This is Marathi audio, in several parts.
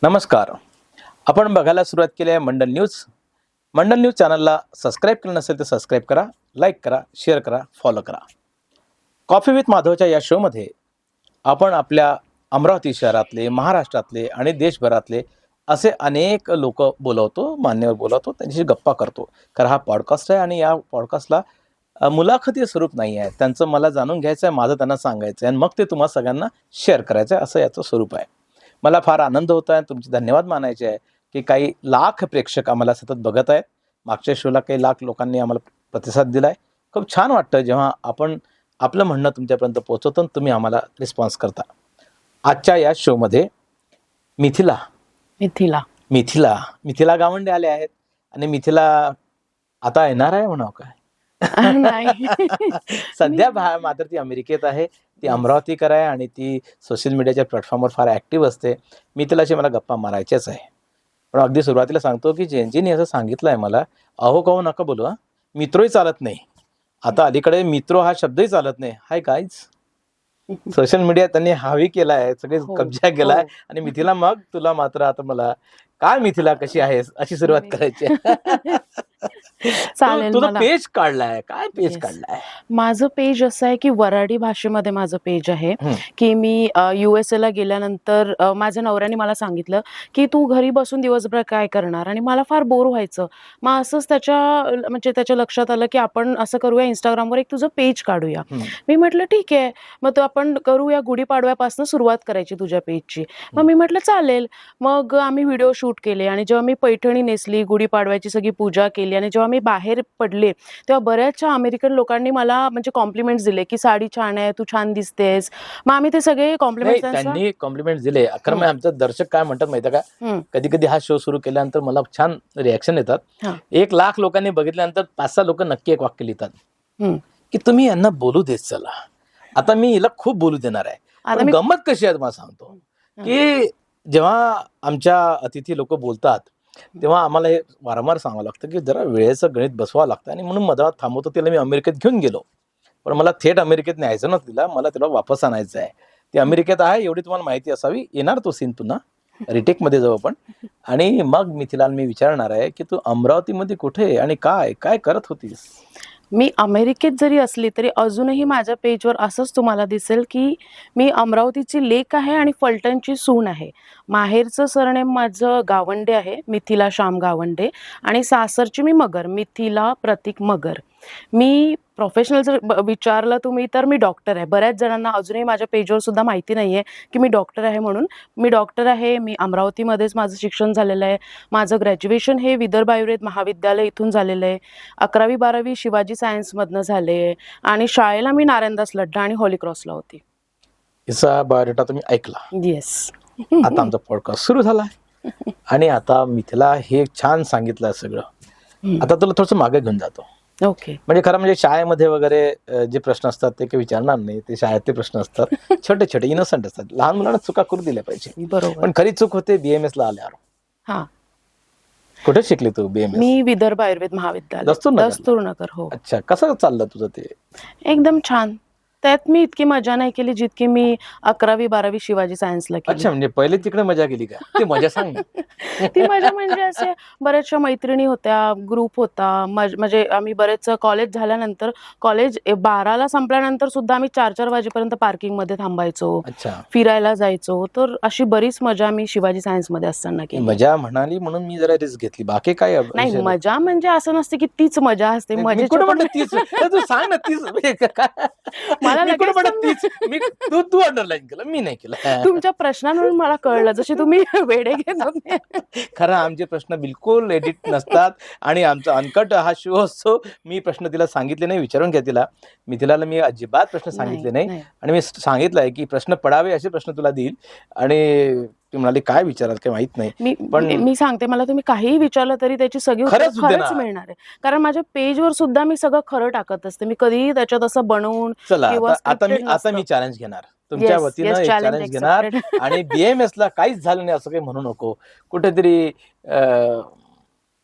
नमस्कार. आपण बघायला सुरुवात केली आहे मंडल न्यूज. मंडल न्यूज चॅनलला सबस्क्राईब केलं नसेल तर सबस्क्राईब करा, लाईक करा, शेअर करा, फॉलो करा. कॉफी विथ माधवच्या या शोमध्ये आपण आपल्या अमरावती शहरातले, महाराष्ट्रातले आणि देशभरातले असे अनेक लोक बोलवतो, मान्यवर बोलवतो, त्यांच्याशी गप्पा करतो. कारण हा पॉडकास्ट आहे आणि या पॉडकास्टला मुलाखती स्वरूप नाही आहे. त्यांचं मला जाणून घ्यायचं आहे, माझं त्यांना सांगायचं आहे आणि मग ते तुम्हा सगळ्यांना शेअर करायचं आहे, असं याचं स्वरूप आहे. मला फार आनंद होत आहे, तुमचे धन्यवाद मानायचे आहे की काही लाख प्रेक्षक आम्हाला सतत बघत आहेत. मागच्या शोला काही लाख लोकांनी आम्हाला प्रतिसाद दिला आहे. खूप छान वाटतं जेव्हा आपण आपलं म्हणणं तुमच्यापर्यंत पोहोचवतो आणि तुम्ही आम्हाला रिस्पॉन्स करता. आजच्या या शोमध्ये मिथिला मिथिला मिथिला मिथिला गावंडे आले आहेत आणि मिथिला आता येणार आहे म्हणावं काय नाही. सध्या मात्र ती अमेरिकेत आहे. ती अमरावतीकर आहे आणि ती सोशल मीडियाच्या प्लॅटफॉर्मवर फार ॲक्टिव्ह असते. मिथिलाशी मला गप्पा मारायच्याच आहे. पण अगदी सुरुवातीला सांगतो की जेंजीनी असं सांगितलं आहे मला, अहो कहो नका बोलू, मित्रोही चालत नाही. आता अलीकडे मित्रो हा शब्दही चालत नाही. हाय गाईज, सोशल मीडिया त्यांनी हावी केला आहे, सगळे हो, कब्जा केला आहे. हो. आणि मिथिला मग तुला मात्र आता मला काय मिथिला कशी आहेस अशी सुरुवात करायची आहे. चालेल तुझं मला. पेज काढलाय, काय पेज Yes. काढलाय? माझं पेज असं आहे की वऱ्हाडी भाषेमध्ये माझं पेज आहे की मी USA ला गेल्यानंतर माझ्या नवऱ्याने मला सांगितलं की तू घरी बसून दिवसभर काय करणार, आणि मला फार बोर व्हायचं. मग असंच त्याच्या लक्षात आलं की आपण असं करूया, इंस्टाग्रामवर एक तुझं पेज काढूया. मी म्हटलं ठीक आहे, मग तो आपण करूया, गुढीपाडव्यापासून सुरुवात करायची तुझ्या पेजची. मग मी म्हटलं चालेल. मग आम्ही व्हिडिओ शूट केले आणि जेव्हा मी पैठणी नेसली, गुढीपाडव्याची सगळी पूजा केली आणि जेव्हा मी बाहेर पडले तेव्हा बऱ्याचशा अमेरिकन लोकांनी मला म्हणजे कॉम्प्लिमेंट्स दिले की साडी छान आहे, तू छान दिसतेस. मग आम्ही ते सगळे नाही, कॉम्प्लिमेंट्स त्यांनी कॉम्प्लिमेंट दिले. खरं म्हणजे आमचे दर्शक काय म्हणतात माहिती का, कधी कधी हा शो सुरू केल्यानंतर मला छान रिॲक्शन येतात. 1,00,000 लोकांनी बघितल्यानंतर 5-6 लोक नक्की एक वाक्य लिहितात की तुम्ही यांना बोलू देत चला, आता मी हिला खूप बोलू देणार आहे. पण गंमत कशी आहे तुम्हाला सांगतो की जेव्हा आमच्या अतिथी लोक बोलतात तेव्हा आम्हाला हे वारंवार सांगावं लागतं की जरा वेळेचं गणित बसवावं लागतं. आणि म्हणून मधात थांबवतो. तिला मी अमेरिकेत घेऊन गेलो, पण मला थेट अमेरिकेत न्यायचं ना तिला, मला तिला वापस आणायचं आहे. ती अमेरिकेत आहे एवढी तुम्हाला माहिती असावी. येणार तो सीन पुन्हा, रिटेकमध्ये जाऊ आपण. आणि मग मी तिला विचारणार आहे की तू अमरावतीमध्ये कुठे आणि काय काय करत होतीस. मी अमेरिकेत जरी असली तरी अजूनही माझ्या पेजवर असंच तुम्हाला दिसेल की मी अमरावतीची लेक आहे आणि फलटणची सून आहे. माहेरचं सरनेम माझं गावंडे आहे, मिथिला श्याम गावंडे, आणि सासरची मी मगर, मिथिला प्रतीक मगर. मी प्रोफेशनल जर विचारलं तुम्ही तर मी डॉक्टर आहे. बऱ्याच जणांना अजूनही माझ्या पेजवर सुद्धा माहिती नाही आहे की मी डॉक्टर आहे म्हणून. मी डॉक्टर आहे. मी अमरावतीमध्येच माझं शिक्षण झालेलं आहे. माझं ग्रॅज्युएशन हे विदर्भ आयुर्वेद महाविद्यालय इथून झालेलं आहे. 11वी-12वी शिवाजी सायन्समधनं झाले आणि शाळेला मी नारायणदास लड्डा आणि होली क्रॉसला होती. हिचा बायोडेटा तुम्ही ऐकला. येस. आता आमचा पॉडकास्ट सुरू झाला आणि आता मिथिला हे छान सांगितलं सगळं. आता तुला थोडंसं मागे घेऊन जातो. ओके. म्हणजे खरं म्हणजे शाळेमध्ये वगैरे जे प्रश्न असतात ते काही विचारणार नाही, ते शाळेतले प्रश्न असतात. छोटे छोटे इनोसंट असतात. लहान मुलांना चुका करू दिल्या पाहिजे. बरोबर. पण खरी चूक होते BMS ला आल्यावर. हा, कुठे शिकली तू BMS? मी विदर्भ आयुर्वेद महाविद्यालय, दस्तूरनगर. हो. अच्छा, कसं चाललं तुझं ते? एकदम छान. त्यात मी इतकी मजा नाही केली जितकी मी 11वी-12वी शिवाजी सायन्सला केली. अच्छा, म्हणजे पहिले तिकडे मजा केली का? ती मजा सांग ना. ती मजा म्हणजे असे बऱ्याचशा मैत्रिणी होत्या, ग्रुप होता. म्हणजे आम्ही बरेच कॉलेज झाल्यानंतर, कॉलेज 12ला संपल्यानंतर सुद्धा आम्ही 4-4 वाजेपर्यंत पार्किंगमध्ये थांबायचो, अच्छा, फिरायला जायचो. तर अशी बरीच मजा मी शिवाजी सायन्समध्ये असताना केली. मजा म्हणाली म्हणून मी जरा रिस्क घेतली, बाकी काय नाही, मजा म्हणजे असं नसते की तीच मजा असते. मी कुठं म्हणत तीच, तू सांग ना तीच. मला मी कुठं लगेच म्हणत तीच, मी तू अंडरलाईन केलं, मी नाही केलं. तुमच्या प्रश्नांवरून मला कळलं जसे तुम्ही वेडे घेत होते. खरं आमचे प्रश्न बिलकुल एडिट नसतात आणि आमचा अनकट हा शो असतो. मी प्रश्न तिला सांगितले नाही, विचारून घ्या तिला. मी अजिबात प्रश्न सांगितले नाही. आणि मी सांगितलंय की प्रश्न पडावे असे प्रश्न तुला देईल. आणि ती म्हणाली काय विचाराल काही माहित नाही. पण मी सांगते, मला तुम्ही काहीही विचारलं तरी त्याची सगळी उत्तरं खरंच मिळणार आहे. कारण माझ्या पेजवर सुद्धा मी सगळं खरं टाकत असते. मी कधीही त्याच्यात असं बनवून चला आता मी चॅलेंज घेणार तुमच्या वतीनं, एक चॅलेंज घेणार. आणि BMS ला काहीच झालं नाही असं काही म्हणू नको. कुठेतरी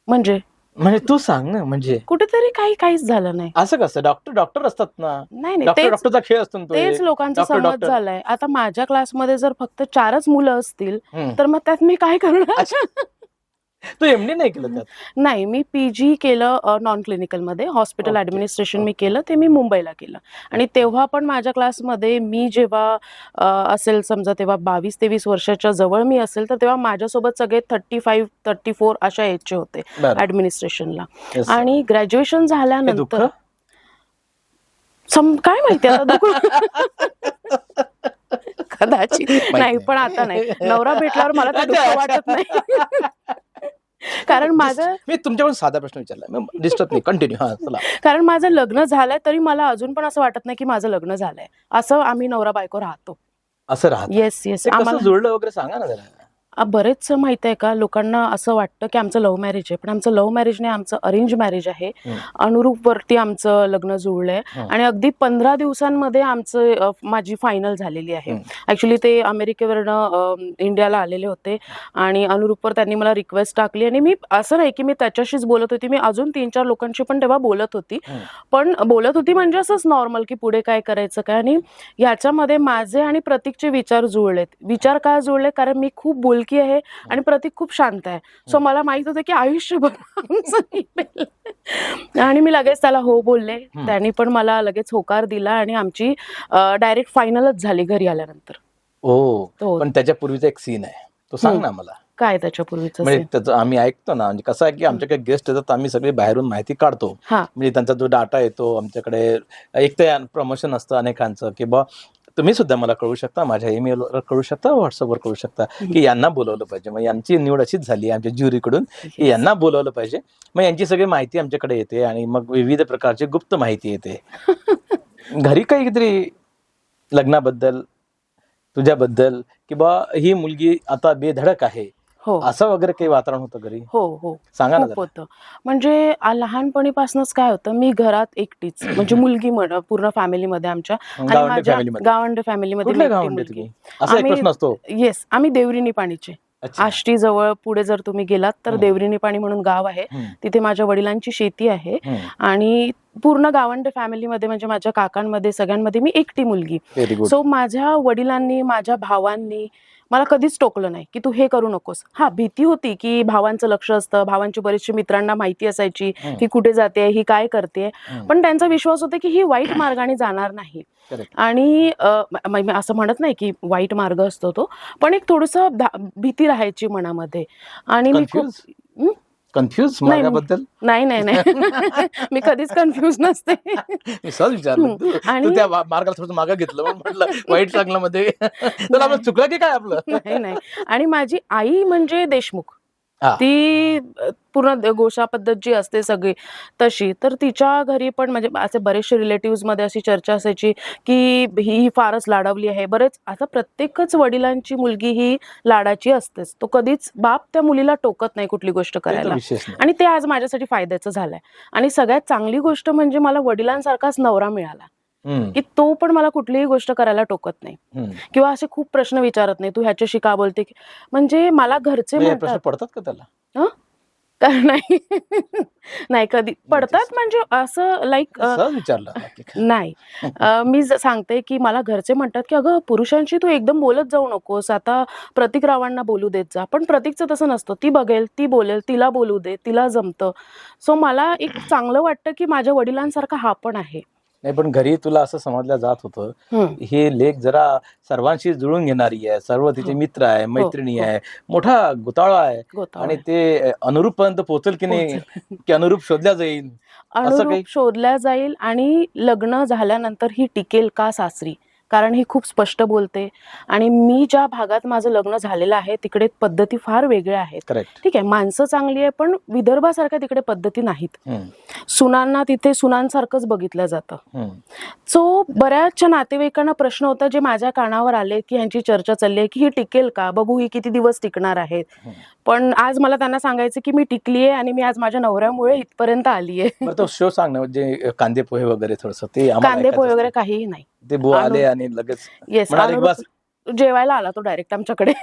म्हणजे म्हणजे तू सांग ना, म्हणजे कुठेतरी काहीच झालं नाही. असं कसं? डॉक्टर असतात ना, नाही डॉक्टर तेच डॉक्टरचा खेळ असतो ना तो तेच एक. लोकांचा समज डॉक्टर झालाय. आता माझ्या क्लासमध्ये जर फक्त 4च मुलं असतील, हम्म. तर मग त्यात मी काय करणार? अच्छा. तू एमडी नाही केलं त्यात? नाही, मी पीजी केलं नॉन क्लिनिकलमध्ये. हॉस्पिटल ओके ॲडमिनिस्ट्रेशन मी ओके. केलं, ते मी मुंबईला केलं. आणि तेव्हा पण माझ्या क्लासमध्ये मी जेव्हा असेल समजा तेव्हा 22-23 वर्षाच्या जवळ मी असेल, तर तेव्हा माझ्यासोबत सगळे 35-34 अशा एजचे होते बरं. ॲडमिनिस्ट्रेशनला. Yes. आणि ग्रॅज्युएशन हे दुःख? झाल्यानंतर काय माहिती आता कदाचित. माहित नाही, पण आता नाही. नवरा भेटल्यावर मला ते दुःख अच्छा, वाटत अच्छा. नाही. कारण माझं मी तुमच्याकडून साधा प्रश्न विचारला, डिस्टर्ब नाही, कंटिन्यू. हा चला. कारण माझं लग्न झालंय तरी मला अजून पण असं वाटत नाही की माझं लग्न झालंय. असं आम्ही नवरा बायको राहतो. असं राहतं. Yes, yes. ते कसं आम्हाला जुळलं वगैरे सांगा ना जरा. बरेच माहित आहे का, लोकांना असं वाटतं की आमचं लव्ह मॅरेज आहे, पण आमचं लव्ह मॅरेज नाही, आमचं अरेंज मॅरेज आहे. अनुरूपवरती आमचं लग्न जुळलंय आणि अगदी 15 दिवसांमध्ये माझी फायनल झालेली आहे. ऍक्च्युली ते अमेरिकेवरनं इंडियाला आलेले होते आणि अनुरूपवर त्यांनी मला रिक्वेस्ट टाकली आणि मी असं नाही की मी त्याच्याशीच बोलत होती, मी अजून 3-4 लोकांशी पण तेव्हा बोलत होती. पण बोलत होती म्हणजे असंच नॉर्मल की पुढे काय करायचं काय. आणि याच्यामध्ये माझे आणि प्रतीकचे विचार जुळलेत. विचार का जुळले? कारण मी खूप बोलकी आहे आणि प्रतीक खूप शांत आहे. सो मला माहित होतं की आयुष्यभर आमचं निभेल. आणि मी लगेच त्याला हो बोलले. त्यांनी पण मला लगेच होकार दिला आणि आमची डायरेक्ट फायनलच झाली घरी आल्यानंतर. ओ, तो पण त्याच्यापूर्वीचा एक सीन आहे, तो सांग ना मला. काय त्याच्यापूर्वीचं म्हणजे scene? त्याचं आम्ही ऐकतो ना, म्हणजे कसं आहे की आमच्याकडे गेस्ट येतात, आम्ही सगळे बाहेरून माहिती काढतो. हा म्हणजे त्यांचा जो डाटा येतो आमच्याकडे, एक तर प्रमोशन असतं अनेकांचं की बा तुम्ही सुद्धा मला कळू शकता, माझ्या ईमेलवर कळू शकता, व्हॉट्सअपवर कळू शकता की यांना बोलवलं पाहिजे. मग यांची निवड अशीच झाली आमच्या ज्युरीकडून की यांना बोलवलं पाहिजे. मग यांची सगळी माहिती आमच्याकडे येते आणि मग विविध प्रकारची गुप्त माहिती येते. घरी काहीतरी लग्नाबद्दल, तुझ्याबद्दल, की बा ही मुलगी आता बेधडक आहे, हो असं वगैरे काही वातावरण होतं घरी? हो हो सांगा ना खूप जरा. होतं. म्हणजे लहानपणीपासूनच काय होतं, मी घरात एकटीच म्हणजे मुलगी पूर्ण फॅमिलीमध्ये आमच्या. आणि गावंडे माझ्या फॅमिलीमध्ये. गावंडे फॅमिलीमध्ये मी कुठल्या एकटी गावंडे मुलगी. तुम्ही? असा एक प्रश्न असतो. येस, आम्ही देवरिनी पाणीचे. अच्छा. आष्टी जवळ पुढे जर तुम्ही गेलात तर देवरिनी पाणी म्हणून गाव आहे. तिथे माझ्या वडिलांची शेती आहे आणि पूर्ण गावंडे फॅमिलीमध्ये म्हणजे माझ्या काकांमध्ये सगळ्यांमध्ये मी एकटी मुलगी. Very good. सो माझ्या वडिलांनी, माझ्या भावांनी मला कधीच टोकलं नाही की तू हे करू नकोस. हा, भीती होती की भावांचं लक्ष असतं, भावांची बरीचशी मित्रांना माहिती असायची ही कुठे जाते, ही काय करते, पण त्यांचा विश्वास होता की ही वाईट मार्गाने जाणार नाही. आणि मी असं म्हणत नाही की वाईट मार्ग असतो तो, पण एक थोडंसं भीती राहायची मनामध्ये. आणि मी खूप कन्फ्युज नाही मार्गाबद्दल? नाही नाही नाही मी कधीच कन्फ्युज नसते. मी सहज विचारलं. तू त्या मार्गाला थोडं मागं घेतलं म्हणून म्हटलं वाईट चांगल्यामध्ये तर आपण चुकलं की काय आपलं? नाही नाही. आणि माझी आई म्हणजे देशमुख, हा. ती पूर्ण गोषा पद्धत जी असते सगळी तशी. तर तिच्या घरी पण म्हणजे असे बरेचसे रिलेटिव्ह मध्ये अशी चर्चा असायची की ही फारच लाडावली आहे. बरेच आता प्रत्येकच वडिलांची मुलगी ही लाडाची असतेच. तो कधीच बाप त्या मुलीला टोकत नाही कुठली गोष्ट करायला. विशेष नाही. आणि ते आज माझ्यासाठी फायद्याचं झालंय. आणि सगळ्यात चांगली गोष्ट म्हणजे मला वडिलांसारखाच नवरा मिळाला की तो पण मला कुठलीही गोष्ट करायला टोकत नाही किंवा असे खूप प्रश्न विचारत नाही, तू ह्याच्याशी का बोलते. म्हणजे मला घरचे प्रश्न म्हणतात पडतात का त्याला? नाही नाही कधी पडतात म्हणजे असं लाईक सहज विचारलं. नाही. मी सांगते की मला घरचे म्हणतात की अगं पुरुषांशी तू एकदम बोलत जाऊ नकोस, आता प्रतीक रावांना बोलू देत जा. पण प्रतीकचं तसं नसतं. ती बघेल, ती बोलेल, तिला बोलू दे, तिला जमतं. सो मला एक चांगलं वाटतं की माझ्या वडिलांसारखा हा पण आहे. नाही, पण घरी तुला असं समजलं जात होतं हे लेख जरा सर्वांशी जुळून घेणारी आहे, सर्व तिचे मित्र आहे, मैत्रिणी आहे, मोठा घोटाळा आहे आणि ते अनुरूप पर्यंत पोहोचेल की नाही, की अनुरूप शोधल्या जाईल, असं काही शोधल्या जाईल. आणि लग्न झाल्यानंतर ही टिकेल का सासरी, कारण ही खूप स्पष्ट बोलते. आणि मी ज्या भागात माझं लग्न झालेलं आहे तिकडे पद्धती फार वेगळ्या आहेत. करेक्ट. ठीक आहे, माणसं चांगली आहे, पण विदर्भासारख्या तिकडे पद्धती नाहीत. सुनांना तिथे सुनांसारखंच बघितलं जातं. सो बऱ्याचशा नातेवाईकांना प्रश्न होता जे माझ्या कानावर आले की ह्यांची चर्चा चालली आहे की ही टिकेल का, बघू ही किती दिवस टिकणार आहेत. पण आज मला त्यांना सांगायचं की मी टिकलीये आणि मी आज माझ्या नवऱ्यामुळे इथपर्यंत आलीये. तो शो सांग ना, म्हणजे कांदे पोहे वगैरे थोडस ते कांदे पोहे वगैरे काहीही नाही. ते बुवा आले आणि लगेच येस, म्हणाले बस जेवायला आला तो डायरेक्ट आमच्याकडे.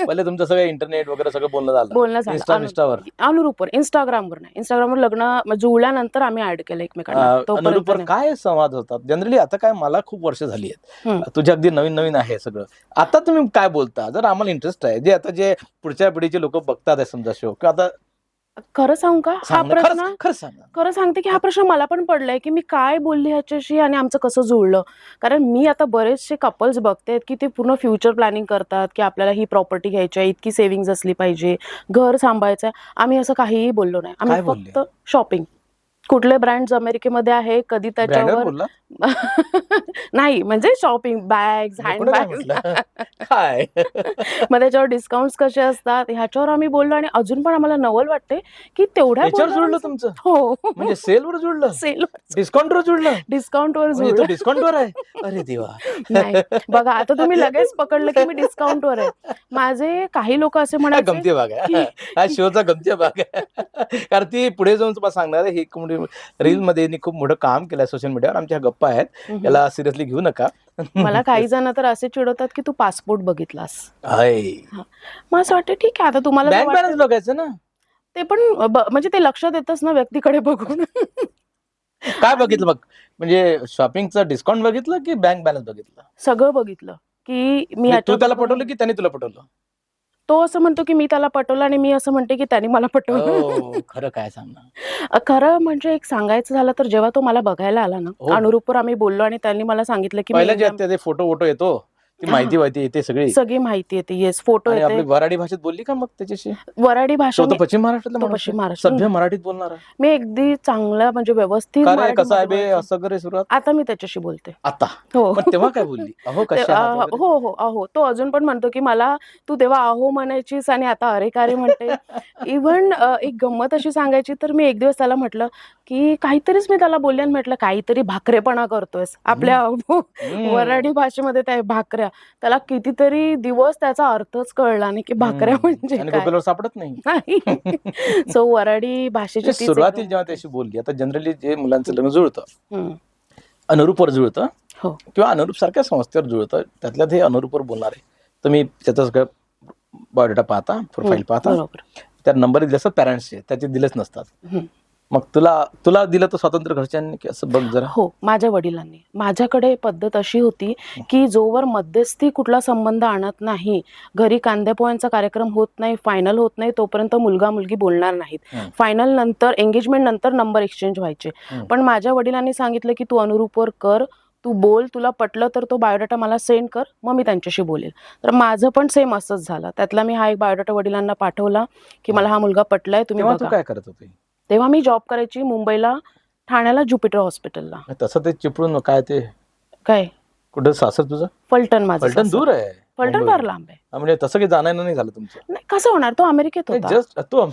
पहिले तुमचं सगळं इंटरनेट वगैरे सगळं बोलणं झालं बोलणं झालं इंस्टावर. अनुरूपवर, इंस्टाग्रामवर नाही. इंस्टाग्रामवर लग्न जुळल्यानंतर आम्ही ऍड केलं एकमेकांना. तोपर्यंत अनुरूपवर नाही. काय संवाद होतात जनरली? आता काय, मला खूप वर्ष झाली आहेत, हम्म. तुझ्या अगदी नवीन नवीन आहे सगळं. आता तुम्ही काय बोलता? जर आम्हाला इंटरेस्ट आहे, जे आता जे पुढच्या पिढीचे लोक बघतात आहे समजा शो, किंवा आता खरं सांगू का, हा सांग ना, प्रश्न खरं सांग ना. खरं सांगते की हा प्रश्न मला पण पडलाय की मी काय बोलली ह्याच्याशी आणि आमचं कसं जुळलं. कारण मी आता बरेचसे कपल्स बघते की ते पूर्ण फ्युचर प्लॅनिंग करतात की आपल्याला ही प्रॉपर्टी घ्यायची आहे, इतकी सेव्हिंग्ज असली पाहिजे, घर सांभाळायचं आहे. आम्ही असं काहीही बोललो नाही. आम्ही काय बोलले? फक्त शॉपिंग, कुठले ब्रँड्स अमेरिकेमध्ये आहे, कधी ब्रँडवर त्याच्यावर बोलला? नाही, म्हणजे शॉपिंग, बॅग्स, मी कुठं काय हँडबॅग्स, म्हटलं? काय? मग त्याच्यावर डिस्काउंट्स कसे असतात ह्याच्यावर आम्ही बोललो. आणि अजून पण आम्हाला नवल वाटते की तेवढ्या याच्यावर जुळलं बोलण्यावर- तुमचं? हो, म्हणजे सेलवर जुळलं, सेलवर, डिस्काउंटवर जुळलं, डिस्काउंटवर म्हणजे जुळलं. तो डिस्काउंटवर आहे? अरे देवा. नाही, बघा आता तुम्ही लगेच पकडलं की मी डिस्काउंटवर आहे. माझे काही लोक असे हा म्हणायचे गमती भाग आहे, हा शोचा गमती भाग आहे. कारण ती पुढे जाऊन तुम्हाला सांगणार आहे, ही रील मध्ये यांनी खूप मोठं काम केलंय सोशल मीडियावर. आमच्या गप्पा आहेत, याला सिरियसली घेऊ नका. मला काही जण तर असे चिडवतात की तू पासपोर्ट बघितलास. हाय. मग असं वाटतं ठीक आहे, आता तुम्हाला जर बँक वाटतं- बॅलन्स बघायचं ना. ते पण म्हणजे ते लक्षात येतच ना व्यक्तीकडे बघून. काय बघितलं मग? म्हणजे शॉपिंगचं डिस्काउंट बघितलं की बँक बॅलन्स बघितलं? सगळं बघितलं की मी म्हणजे तू ह्याच्यात- त्याला पटवलं की त्याने तुला पटवलं? तो असं म्हणतो की मी त्याला पटवलं आणि मी असं म्हणते की त्याने मला पटवलं. हो, खरं काय सांगणार? खरं म्हणजे एक सांगायचं झालं तर जेव्हा तो मला बघायला आला ना, हो. अनुरूपवर आम्ही बोललो आणि त्यांनी मला सांगितलं की मी पहिल्या जे इंडिया- ते फोटो वोटो येतो, ती माहिती वाहिती येते सगळी, सगळी माहिती येते. येस, फोटो आणि आपली येते. वराडी भाषेत बोलली का मग त्याच्याशी? वराडी भाषा तो तर पश्चिम महाराष्ट्रातला तो माणूस पश्चिम आहे. महाराष्ट्र. सभ्य मराठीत बोलणारा. मी अगदी चांगला म्हणजे व्यवस्थित का रे, मराठीमध्ये कसं आहे बे, बोलायचे. असं करे सुरुवात? आता मी त्याच्याशी बोलते. आता हो. पण तेव्हा काय बोलली? अहो कशा आहात वगैरे? हो हो, अहो. तो अजून पण म्हणतो की मला तू तेव्हा अहो म्हणायचीस आणि आता अरे का रे म्हणते. इव्हन एक गंमत अशी सांगायची तर मी एक दिवस त्याला म्हटलं की काहीतरीच मी त्याला बोलले आणि म्हटलं काहीतरी भाकरेपणा करतोयस आपल्या वराडी भाषेमध्ये त्या भाकऱ्या. त्याला कितीतरी दिवस त्याचा अर्थच कळला नाही की भाकऱ्या म्हणजे आणि काय. गुगलवर सापडत नाही. नाही. सो वराडी भाषेची म्हणजे तीच सुरुवातीला एक- जेव्हा त्याशी बोलली, आता जनरली जे मुलांचं लग्न जुळतं, हम्म. अनुरूपवर जुळतं हो. किंवा अनुरूप सारख्या संस्थेवर जुळतं, त्यातल्यात हे अनुरूपवर बोलणार आहे. तुम्ही त्याचा सगळं बायोडेटा पाहता, प्रोफाईल पाहता, बरोबर. त्या नंबर दिले असतात पॅरेंट्सचे, त्याचे दिलेच नसतात. हम्म. मग तुला दिलं तर स्वातंत्र्य घरच्यांनी की असं बघ जरा? हो, माझ्या वडिलांनी. माझ्याकडे पद्धत अशी होती की जोवर मध्यस्थी कुठला संबंध आणत नाही, घरी कांद्यापोह्यांचा कार्यक्रम होत नाही, फायनल होत नाही, तोपर्यंत मुलगा मुलगी बोलणार नाहीत. हम्म. फायनल नंतर, एंगेजमेंट नंतर नंबर एक्सचेंज व्हायचे. हम्म. पण माझ्या वडिलांनी सांगितलं की तू अनुरूपवर कर, तू बोल, तुला पटलं तर तो बायोडाटा मला सेंड कर, मग मी त्यांच्याशी बोलेल. तर माझं पण सेम असंच झालं. त्यातला मी हा एक बायोडाटा वडिलांना पाठवला की मला हा मुलगा पटलाय, तुम्ही तेव्हा तू बघा. काय करत होती? तेव्हा मी जॉब करायची मुंबईला, ठाण्याला ज्युपिटर हॉस्पिटलला. तसं ते चिपळून काय ते काय कुठं सासर तुझं? फलटण. माझं फलटण सासर. दूर आहे. फलटण मुंबईवरून. फार लांब आहे. म्हणजे तसं काही जाणं नाही झालं तुमचं? नाही, कसं होणार, तो अमेरिकेत होता. जस्ट तू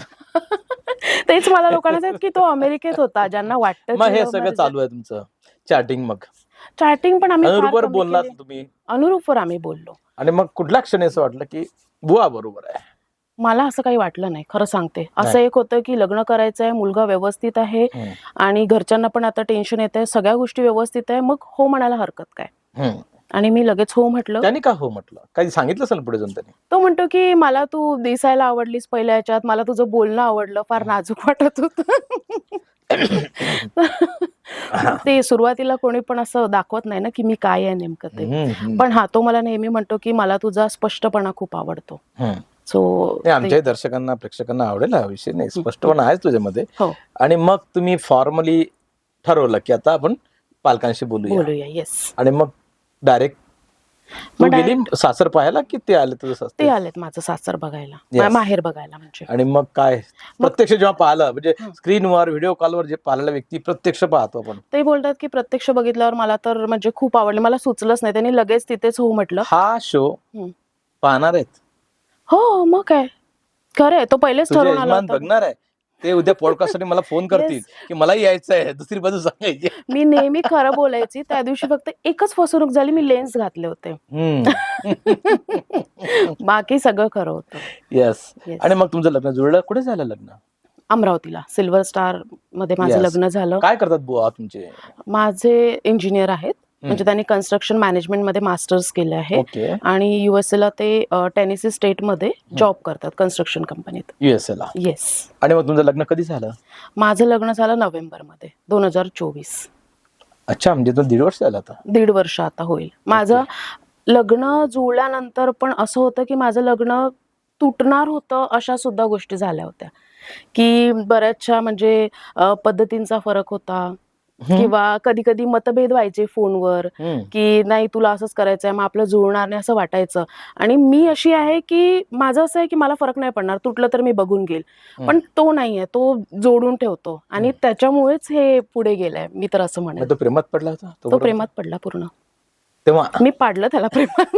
तेच मला लोकांना सांगत की तो अमेरिकेत होता, ज्यांना वाटतं मग हे सगळं चालू आहे तुमचं चॅटिंग. मग चॅटिंग पण आम्ही फार अनुरूपवर कमी बोललात केली. तुम्ही, अनुरूपवर आम्ही बोललो. आणि मग कुठल्या क्षणी असं वाटलं की बुवा बरोबर आहे? मला असं काही वाटलं नाही, खरं सांगते. असं नाही. एक होतं की लग्न करायचं आहे, मुलगा व्यवस्थित आहे हम्म. आणि घरच्यांना पण आता टेन्शन येत आहे, सगळ्या गोष्टी व्यवस्थित आहे, मग हो म्हणायला हरकत काय. हम्म. आणि मी लगेच हो म्हटलं. त्याने का हो म्हटलं? काही सांगितलं असेल पुढे जाऊन त्याने? तो म्हणतो की मला तू दिसायला आवडलीस पहिल्या ह्याच्यात, मला तुझं बोलणं आवडलं, फार नाजूक वाटत होतं. ते सुरुवातीला कोणी पण असं दाखवत नाही ना की मी काय आहे नेमकं ते. हम्म. पण हा, तो मला नेहमी म्हणतो की मला तुझा स्पष्टपणा खूप आवडतो. हम्म. सो नाही, आमच्याही दर्शकांना प्रेक्षकांना आवडेल हा विषय. नाही, स्पष्टपणा आहेच तुझ्यामध्ये. हो, आणि मग तुम्ही फॉर्मली ठरवलं की आता आपण पालकांशी बोलूया, बोलूया. येस. आणि मग डायरेक्ट तू मग गेली सासर पाहायला की ते आले तुझं ते सासर? आलेत माझं सासर बघायला, Yes. माहेर बघायला म्हणजे. आणि मग काय प्रत्यक्ष जेव्हा पाहिलं, म्हणजे स्क्रीनवर व्हिडिओ कॉलवर जे पाहिलेला व्यक्ती प्रत्यक्ष पाहतो आपण, ते बोलतात की प्रत्यक्ष बघितल्यावर मला तर म्हणजे खूप आवडले, मला सुचलंच नाही. त्यांनी लगेच तिथेच हो म्हटलं. हा शो हम्म. पाहणार आहेत हो, मग काय, खरं आहे. तो पहिलेच तुझे ठरवून आला यजमान होता. बघणार आहे, ते उद्या पॉडकास्ट साठी मला फोन करतील की मला यायचं आहे, दुसरी बाजू सांगायची. मी नेहमी खरं बोलायची. त्या दिवशी फक्त एकच फसवणूक झाली, मी लेन्स घातले होते. बाकी सगळं खरं होतं. येस. Yes. आणि मग तुमचं लग्न जुळलं? कुठे झालं लग्न? अमरावतीला सिल्वर स्टार मध्ये माझं Yes. लग्न झालं. काय करतात बुवा तुमचे? माझे इंजिनियर आहेत म्हणजे त्यांनी कन्स्ट्रक्शन मॅनेजमेंटमध्ये मास्टर्स केले आहे ओके. आणि USA ला ते टेनेसी स्टेटमध्ये जॉब करतात कन्स्ट्रक्शन कंपनीत. USA ला. येस. आणि मग तुमचं लग्न कधी झालं? माझं लग्न झालं नोव्हेंबरमध्ये 2024. अच्छा, म्हणजे तो 1.5 वर्ष झालं आता. 1.5 वर्ष आता होईल. माझं लग्न जुळल्यानंतर पण असं होतं की माझं लग्न तुटणार होतं, अशा सुद्धा गोष्टी झाल्या होत्या की बऱ्याचशा म्हणजे पद्धतींचा फरक होता किंवा कधी कधी मतभेद व्हायचे फोनवर की नाही तुला असंच करायचंय, मग आपलं जुळणार नाही असं वाटायचं. आणि मी अशी आहे की माझं असं आहे की मला फरक नाही पडणार, तुटलं तर मी बघून घेईल. पण तो नाहीये, तो जोडून ठेवतो आणि त्याच्यामुळेच हे पुढे गेलंय, मी तर असं म्हणेन. तो प्रेमात पडला होता तो प्रेमात पडला पूर्ण. तेव्हा मी पाडलं त्याला प्रेमात.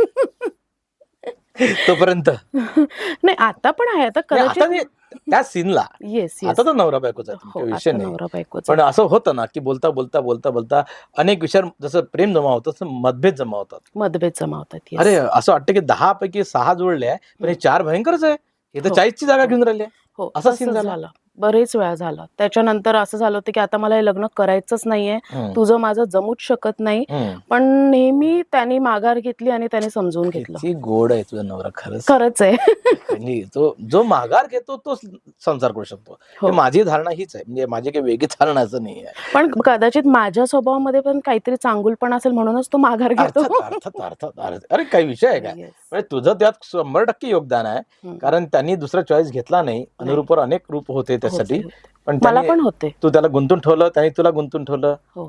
तोपर्यंत नाही आता पण आहे, आता नाही, आता कदाचित. त्या सीनला येस आता तर नवरा बायकोचा हो, विषय आता नाही. नवरा बायकोचा. पण असं होतं ना की बोलता बोलता बोलता बोलता अनेक विषयावर जसं प्रेम जमा होतं तसं मतभेद जमा होतात. मतभेद जमावतात. yes. अरे असं वाटतं की 10 पैकी 6 जुळले आहे, पण हे 4 भयंकरच आहे, हे तर हो. 40 ची जागा घेऊन राहिले. हो, असा तसंच scene झाला? झालं. बरेच वेळा झालं. त्याच्यानंतर असं झालं होतं की आता मला हे लग्न करायचंच नाहीये, तुझं माझं जमूच शकत नाही. पण नेहमी त्यांनी माघार घेतली आणि त्याने समजून घेतलं. किती गोड आहे तुझा नवरा, खरंच. खरंच आहे. म्हणजे जो माघार घेतो तो संसार करू शकतो. हो. हे माझी धारणा हीच आहे, म्हणजे माझी काही वेगळी धारणा असं नाही आहे. पण कदाचित माझ्या स्वभावामध्ये पण काहीतरी चांगुलपण असेल म्हणूनच तो माघार घेतो. अर्थात अर्थात अर्थात. अरे काही विषय आहे काय, Yes. म्हणजे तुझं त्यात 100% योगदान आहे, कारण त्यांनी दुसरा चॉईस घेतला नाही. अनुरूपावर अनेक रूप होते त्यासाठी, पण मला त्याने- पण होते. तू त्याला गुंतून ठेवलं, त्याने तुला गुंतून ठेवलं. हो,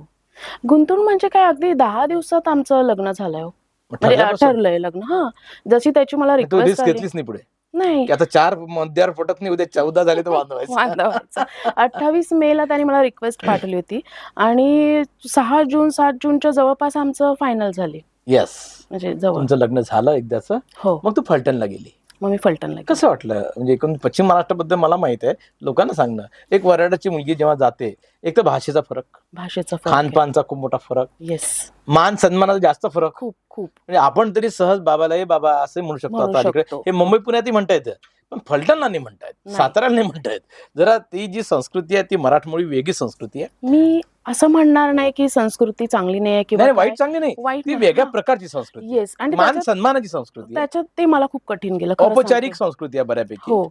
गुंतून म्हणजे काय, अगदी 10 दिवसात आमचं लग्न झालंय. मग म्हणजे ठरल्यापासून ठरलंय लग्न. हा, जशी त्याची मला तू रिक्वेस्ट रिस्क आली. घेतलीच नाही पुढे नाही. की आता 4 मध्यावर पटत नाही, उद्या 14 झाले तर वांधवायचं. वांधावायचं. 28 मेला त्यांनी मला रिक्वेस्ट पाठवली होती आणि 6 जून 7 जूनच्या जवळपास आमचं फायनल झाली. येस, म्हणजे जवळ. तुमचं लग्न झालं एकदाच. हो, मग तू फलटणला गेली. मग मी फलटणला गेले. कसं वाटलं? म्हणजे एकूण पश्चिम महाराष्ट्राबद्दल मला माहित आहे, लोकांना सांगणं. एक वऱ्हाडाची मुलगी जेव्हा जाते, एक तर भाषेचा फरक, भाषेचा फरक आहे. खानपानचा खूप मोठा फरक, येस, मान सन्मानाचा जास्त फरक. खूप खूप म्हणजे आपण तरी सहज बाबाला हे बाबा असं म्हणू शकतो. म्हणू आता इकडे शकतो. हे मुंबई पुण्यातही म्हणता येतं, पण फलटणला नाही म्हणतायत, नाही. साताऱ्याला नाही म्हणतायत. जरा ती जी संस्कृती आहे ती मराठमोळी वेगळी संस्कृती आहे. मी असं म्हणणार नाही की संस्कृती चांगली नाही आहे किंवा नाही, काय. वाईट चांगली नाही, वाईट ती नाही. वेगळ्या हा. प्रकारची संस्कृती आहे. येस, आणि मान त्याच्यात सन्मानाची संस्कृती आहे. त्याच्यात ते मला खूप कठीण गेलं, खरं औपचारिक सांगते. संस्कृती आहे बऱ्यापैकी. हो,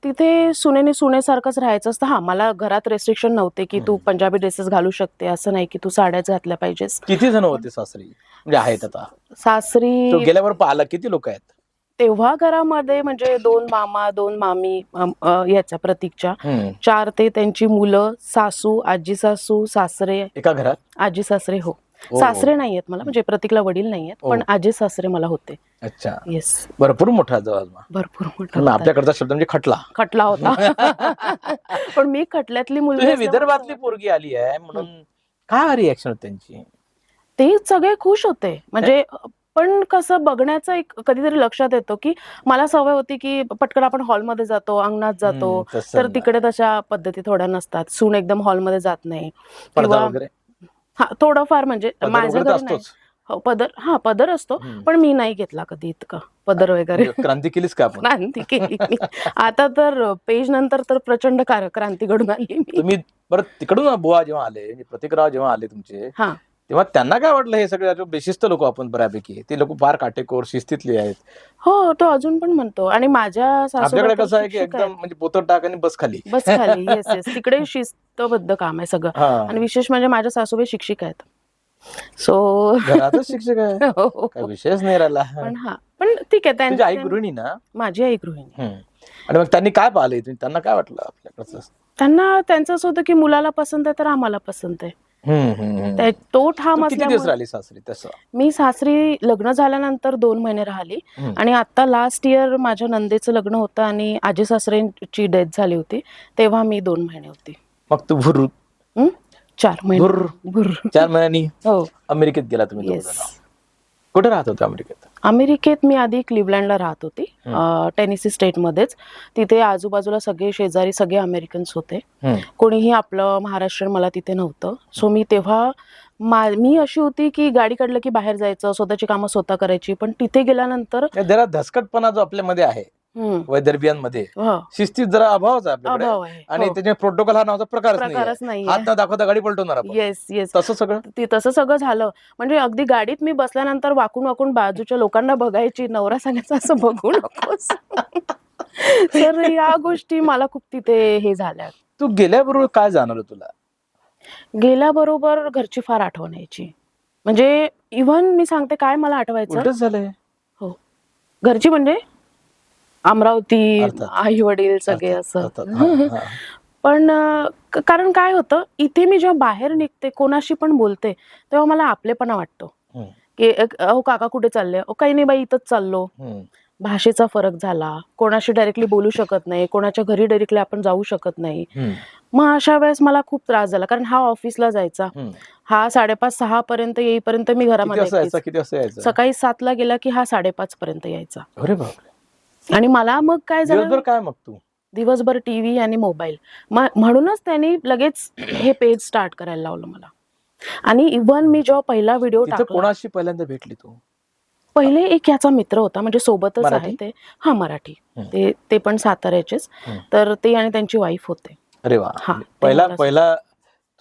तिथे सुनेने सुनेसारखंच राहायचं असतं. हा, मला घरात रेस्ट्रिक्शन नव्हते की तू पंजाबी ड्रेसेस घालू शकते, असं नाही की तू साड्याच घातल्या पाहिजेस. किती जण होते सासरी, म्हणजे आहेत आता? सासरी तो गेल्यावर पाहिला किती लोक आहेत? तेव्हा घरामध्ये म्हणजे 2 मामा 2 मामी, याच्या प्रतीकच्या 4 ते त्यांची मुलं, सासू, आजी सासू, सासरे, एका घरात? आजी सासरे. हो, हो. सासरे नाहीयेत मला, म्हणजे प्रतीकला वडील नाहीयेत, पण हो. आजी सासरे मला होते. अच्छा, येस, भरपूर मोठा जवळ. भरपूर मोठा मग होता. आपल्याकडचा शब्द म्हणजे खटला. खटला होता. पण मी खटल्यातली तू मुलगी हे असल्यामुळे विदर्भातली पोरगी आली आहे म्हणून काय रिएक्शन त्यांची? ते सगळे खुश होते. म्हणजे पण कसं बघण्याचं एक कधीतरी लक्षात येतो की मला सवय होती की पटकन आपण हॉलमध्ये जातो, अंगणात जातो, तसं तर नाही. तिकडे तशा पद्धती थोड्या नसतात. सून एकदम हॉलमध्ये जात नाही पडदा किंवा वगैरे? हा, थोडंफार म्हणजे पदर माझ्या वगैरे तर घरी नाही. असतोच. हो, पदर असतो, पण मी नाही घेतला कधी इतका पदर वगैरे. म्हणजे क्रांती केलीच का आपण? क्रांती केली मी. आता तर पेज नंतर तर प्रचंड क्रांती घडून आली मी. तुम्ही परत तिकडून बुवा जेव्हा आले, म्हणजे प्रतिकराव जेव्हा आले तुमचे, हा, तेव्हा त्यांना काय वाटलं? हे सगळे बेशिस्त लोक आपण बऱ्यापैकी, ते लोक फार काटेकोर शिस्तीतले आहेत. हो, तो अजून पण म्हणतो. आणि माझ्या आपल्याकडे सासूबाई कसं आहे की शिक्षक एकदम आहेत. म्हणजे पोतर टाक आणि बस खाली. बस खाली. येस येस, तिकडे शिस्तबद्ध काम आहे सगळं. हा. आणि विशेष म्हणजे माझ्या सासूबाई शिक्षिका आहेत. सो घरातच शिक्षक आहे, काय विषयच नाही राहिला. पण ठीक आहे. तुझी आई गृहिणी ना? माझी आई गृहिणी. आणि मग त्यांनी काय पाहिले? त्यांना काय वाटलं आपल्याकडचं? त्यांना त्यांचं असं होतं की मुलाला पसंत आहे तर आम्हाला पसंत आहे. तो ठाम किती दिवस असल्यामुळे राहिली सासरी? तसं मी सासरी लग्न झाल्यानंतर 2 महिने राहिली. आणि आता लास्ट इयर माझ्या नंदेचं लग्न होतं आणि आजी सासऱ्यांची डेथ झाली होती, तेव्हा मी 2 महिने होती. मग तू भुर 4 महिने. भुर्र. 4 महिन्यांनी हो, अमेरिकेत गेला तुम्ही येस. दोघं जण. कुठे राहत होते अमेरिकेत? अमेरिकेत मी आधी क्लिव्हलँडला राहत होती, टेनेसी स्टेटमध्येच. तिथे आजूबाजूला सगळे शेजारी सगळे अमेरिकन्स होते, कोणीही आपलं महाराष्ट्रीयन मला तिथे नव्हतं. सो मी तेव्हा मी अशी होती की गाडी काढलं की बाहेर जायचं, स्वतःची कामं स्वतः करायची. पण तिथे गेल्यानंतर जरा धसकटपणा जो आपल्यामध्ये आहे वैदर्भियांमध्ये हो, शिस्तीत जरा अभावच आहे आपल्याकडे. अभाव आहे. आणि हो. त्याच्या प्रोटोकॉल हा नावाचा प्रकारच प्रकारच नाही. नाहीये. हात न दाखवता गाडी पलटवणार आपण. येस येस तसं सगळं ती तसं सगळं झालं. म्हणजे अगदी गाडीत मी बसल्यानंतर वाकून वाकून बाजूच्या लोकांना बघायची, नवरा सांगायचा असं बघू नकोस. तर या गोष्टी मला खूप तिथे हे झाल्या. तू गेल्याबरोबर काय जाणवलं तुला? गेल्याबरोबर घरची फार आठवण यायची. म्हणजे इव्हन मी सांगते काय मला आठवायचं. उलटच झालंय. हो, घरची म्हणजे अमरावती, अर्थात. आई वडील सगळे असं. अर्थात. हा, हा. पण कारण काय होतं, इथे मी जेव्हा बाहेर निघते, कोणाशी पण बोलते, तेव्हा मला आपलेपणा वाटतो. हम्म, की अहो काका कुठे चालले? अहो काही नाही बाई, इथंच चाललो. हम्म, भाषेचा फरक झाला, कोणाशी डायरेक्टली बोलू शकत नाही, कोणाच्या घरी डायरेक्टली आपण जाऊ शकत नाही. हम्म, मग अशा वेळेस मला खूप त्रास झाला, कारण हा ऑफिसला जायचा, हम्म. हा 5:30-6 पर्यंत येईपर्यंत मी किती घरामध्ये वाजता यायचा? एकटीच. किती वाजता यायचा? सकाळी 7ला गेला की हा 5:30 पर्यंत यायचा. अरे बापरे. आणि मला मग काय झालं, दिवसभर काय मग तू? दिवसभर टीव्ही आणि मोबाईल. म्हणूनच त्यांनी लगेच हे पेज स्टार्ट करायला लावलं मला. आणि इव्हन मी जेव्हा पहिला व्हिडिओ तिथं टाकला, कोणाशी पहिल्यांदा भेटली तू? पहिले एक याचा मित्र होता, म्हणजे सोबतच मराठी? आहे ते. हा, मराठी. हम्म. ते पण साताऱ्याचेच. हम्म. तर ते आणि त्यांची वाईफ होते. अरे वा. हा, ते पहिला मला पहिला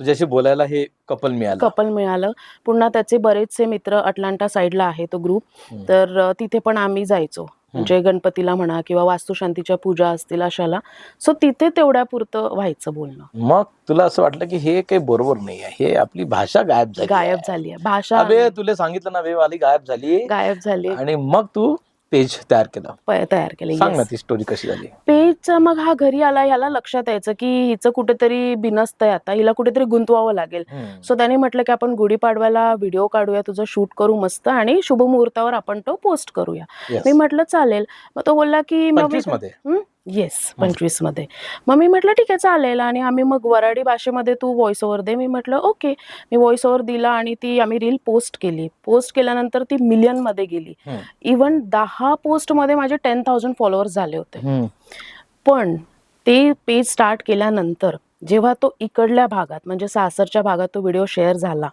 तुझ्याशी बोलायला हे कपल मिळालं. कपल मिळालं. पुन्हा त्याचे बरेचसे मित्र अटलांटा साईडला आहे तो ग्रुप. हम्म. तर तिथे पण आम्ही जायचो, म्हणजे गणपतीला म्हणा किंवा वास्तुशांतीच्या पूजा असतील अशाला. सो तिथे तेवढ्या पुरतं व्हायचं बोलणं. मग तुला असं वाटलं की हे काही बरोबर नाही आहे, हे आपली भाषा गायब झाली गायब आहे. झाली आहे भाषा, अबे तुला सांगितलं ना, वेवाली गायब झाली. गायब झाली. आणि मग तू पेज तयार केलं. तयार केली. सांग ना ती स्टोरी कशी झाली. पेजचा मग हा घरी आला, ह्याला लक्षात यायचं की हिचं कुठेतरी बिनसतंय, आता हिला कुठेतरी गुंतवावं लागेल. हम्म. सो त्याने म्हटलं की आपण गुढीपाडव्याला व्हिडिओ काढूया, तुझं शूट करू मस्त, आणि शुभमुहूर्तावर आपण तो पोस्ट करूया. Yes. मी म्हटलं चालेल. मग तो बोलला की 25 मध्ये? येस, 25 मध्ये. मग मी म्हटलं ठीक आहे चालेल. आणि आम्ही मग वराडी भाषेमध्ये तू व्हॉइस ओव्हर दे. मी म्हटलं ओके. मी व्हॉइस ओव्हर दिला आणि ती आम्ही रील पोस्ट केली. पोस्ट केल्यानंतर ती मिलियन मध्ये गेली. हम्म. इव्हन 10 पोस्ट मध्ये माझे 10,000 फॉलोअर्स झाले होते. हम्म. पण ते पेज स्टार्ट केल्यानंतर जेव्हा तो इकडल्या भागात म्हणजे सासरच्या भागात तो व्हिडिओ शेअर झाला,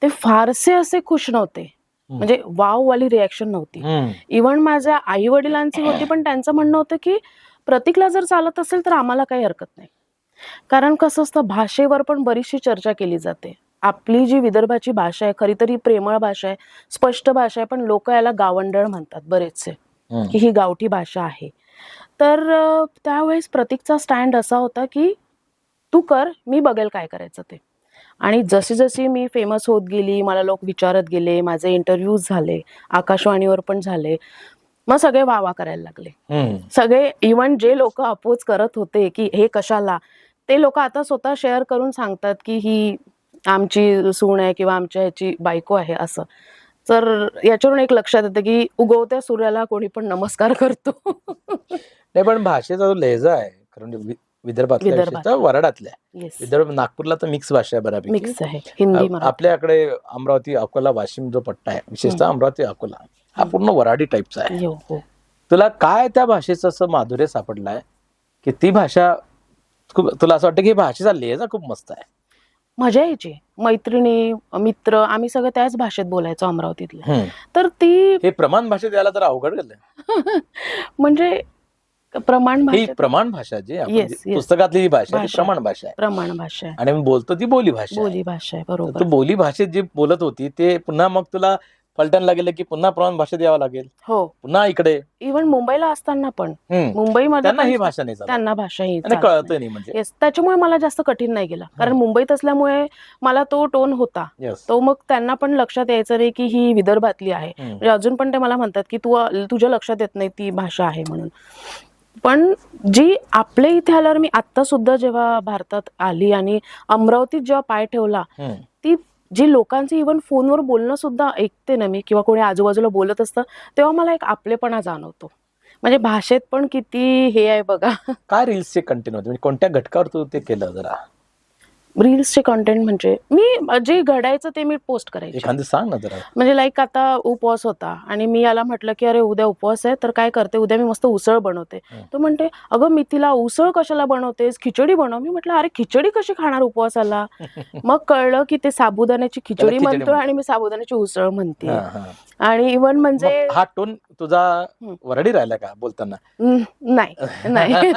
ते फारसे असे खुश नव्हते. म्हणजे वाव वाली रिॲक्शन नव्हती. हम्म. इव्हन माझ्या आई वडिलांची होती, पण त्यांचं म्हणणं होतं की प्रतीकला जर चालत असेल तर आम्हाला काही हरकत नाही. कारण कसं असतं, भाषेवर पण बरीचशी चर्चा केली जाते. आपली जी विदर्भाची भाषा आहे, खरी तर ही प्रेमळ भाषा आहे, स्पष्ट भाषा आहे, पण लोक याला गावंढळ म्हणतात बरेचसे, की ही गावठी भाषा आहे. तर त्यावेळेस प्रतीकचा स्टँड असा होता की तू कर, मी बघेल काय करायचं ते. आणि जशी जशी मी फेमस होत गेली, मला लोक विचारत गेले, माझे इंटरव्ह्यूज झाले, आकाशवाणीवर पण झाले, मग सगळे वावा करायला लागले. सगळे इव्हन जे लोक अपोज करत होते की हे कशाला, ते लोक आता स्वतः शेअर करून सांगतात की ही आमची सून आहे किंवा आमच्या ह्याची बायको आहे असं. तर याच्यावरून एक लक्षात येतं की उगवत्या सूर्याला कोणी पण नमस्कार करतो. नाही, पण भाषेचा जो लहजा आहे, कारण विदर्भातल्या विशेषतः वराडातल्या, येस, विदर्भ नागपूरला तर मिक्स भाषा आहे बऱ्यापैकी. मिक्स आहे, हिंदी मराठी. आपल्याकडे अमरावती, अकोला, वाशिम जो पट्टा आहे, विशेषतः अमरावती, अकोला, हा पूर्ण वराडी टाईपचा आहे. हो, हो. तुला काय त्या भाषेचं असं माधुर्य सापडलंय की ती भाषा खूप, तुला असं वाटतं की भाषेचा लहजा खूप मस्त आहे? मजा यायची. मैत्रिणी, मित्र, आम्ही सगळं त्याच भाषेत बोलायचो अमरावतीतले. तर ती हे प्रमाण भाषेत यायला तर अवघड गेलं. म्हणजे प्रमाण ही भाषा, प्रमाण भाषा जी आपण Yes, yes. पुस्तकातली जी भाषा आहे ती भाषा. प्रमाण भाषा आहे. प्रमाण भाषा आहे, आणि मी बोलतो ती बोली भाषा आहे. बोली भाषा आहे, तर बरोबर. तू बोली भाषेत जे बोलत होती ते पुन्हा मग तुला पलटण लागेल की पुन्हा प्रमाण भाषेत यावं लागेल, हो. पुन्हा इकडे. इव्हन मुंबईला असताना पण, हम्म. मुंबईमध्ये त्यांना पण ही भाषा नाही चालत. त्यांना भाषा ही आणि चालत कळत नाही. नाही म्हणजे. Yes, त्याच्यामुळे मला जास्त कठीण नाही गेला, कारण मुंबईत असल्यामुळे मला तो टोन होता. Yes. तो मग त्यांना पण लक्षात यायचं नाही की ही विदर्भातली आहे. म्हणजे अजून पण ते मला म्हणतात की तुझ्या लक्षात येत नाही ती भाषा आहे म्हणून. पण जी आपल्या इथे आल्यावर, मी आता सुद्धा जेव्हा भारतात आली आणि अमरावतीत जेव्हा पाय ठेवला, ती जी लोकांचे इव्हन फोनवर बोलणं सुद्धा ऐकते ना मी, किंवा कोणी आजूबाजूला बोलत असतं, तेव्हा मला एक आपलेपणा जाणवतो. म्हणजे भाषेत पण किती हे आहे बघा. काय रील्सचे कंटेंट होते, म्हणजे कोणत्या घटकावर तू ते केलं जरा? रील्सचे कंटेंट म्हणजे मी जे घडायचं ते मी पोस्ट करायचे. एखादी सांग ना जरा. म्हणजे लाईक आता उपवास होता आणि मी याला म्हटलं की अरे उद्या उपवास आहे तर काय करते, उद्या मी मस्त उसळ बनवते. तो म्हणते अगं मी तिला उसळ कशाला बनवतेस, खिचडी बनव. मी म्हटलं अरे खिचडी कशी खाणार उपवासाला. मग कळलं की ते साबुदाण्याची खिचडी खिचडी म्हणतोय म्हणतो. आणि मी साबुदाण्याची उसळ म्हणते. हा, हा. आणि इव्हन म्हणजे मग हा टोन तुझा वरडी राहिला का बोलताना? नाही नाही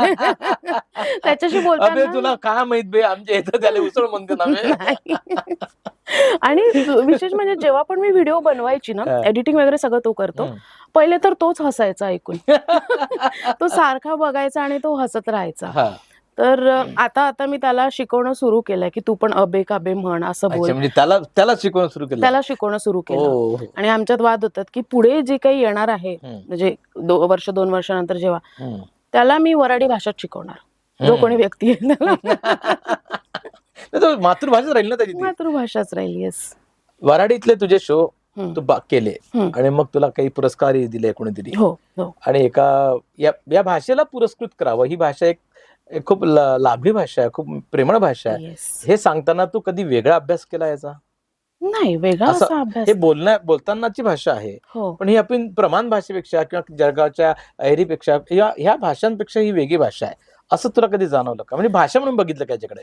त्याच्याशी अबे बोलताना तुला काय माहित बे, आमच्या इथं त्याला उसळ म्हणते ना बे. नाही. आणि विशेष म्हणजे जेव्हा पण मी व्हिडिओ बनवायची ना, हा. एडिटिंग वगैरे सगळं तो करतो. हम्म. पहिले तर तोच हसायचा ऐकून. तो सारखा बघायचा आणि तो हसत राहायचा. हा. तर आता मी त्याला शिकवणं सुरू केलंय की तू पण अबे काबे म्हण असं अच्छा, बोल. म्हणजे त्याला शिकवणं सुरू केलं. त्याला शिकवणं सुरू केलं. हो. आणि आमच्यात वाद होतात की पुढे जे काही येणार आहे हम्म. म्हणजे वर्ष 2 वर्षानंतर जेव्हा, हम्म. त्याला मी वराडी भाषाच शिकवणार. जो कोणी व्यक्ती आहे त्याला. नाही, तो मातृभाषाच राहील ना त्याची ती. मातृभाषाच राहिली. येस. वराडीतले तुझे शो हम्म. तू केले आणि मग तुला काही पुरस्कारही दिले कोणीतरी. हो हो आणि या भाषेला पुरस्कृत करावं, ही भाषा एक खूप लाभली भाषा आहे, खूप प्रेमळ भाषा आहे. येस. हे सांगताना तू कधी वेगळा अभ्यास केला याचा? नाही वेगळा असं असा अभ्यास. हे बोलतानाची भाषा आहे, हो पण ही आपण प्रमाण भाषेपेक्षा किंवा जळगावच्या अहेरीपेक्षा ह्या भाषांपेक्षा ही वेगळी भाषा आहे असं तुला कधी जाणवलं का? म्हणजे भाषा म्हणून बघितलं का याच्याकडे?